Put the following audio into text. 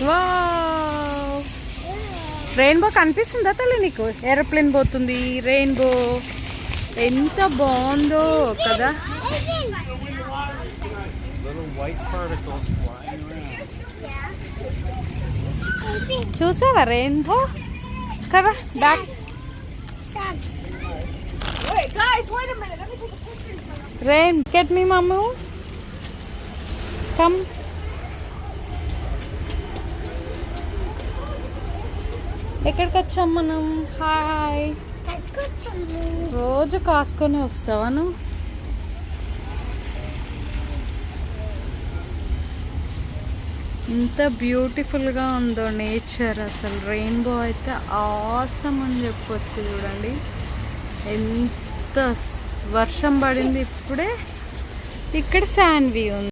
Wow, rainbow కనిపిస్తుందా తల్లి నీకు? ఏరోప్లేన్ పోతుంది, రెయిన్బో ఎంత బాగుందో కదా. చూసావా రెయిన్బో కదా? బ్యాక్ రెయిన్ గెట్ మీ మమ్ము కమ్. ఎక్కడికి వచ్చాం మనం? హాయ్, రోజు కాసుకొని వస్తావా నువ్వు? ఎంత బ్యూటిఫుల్గా ఉందో నేచర్ అసలు. రెయిన్బో అయితే ఆసమ్ అని చెప్పొచ్చు. చూడండి ఎంత వర్షం పడింది ఇప్పుడే. ఇక్కడ శాన్వి ఉంది.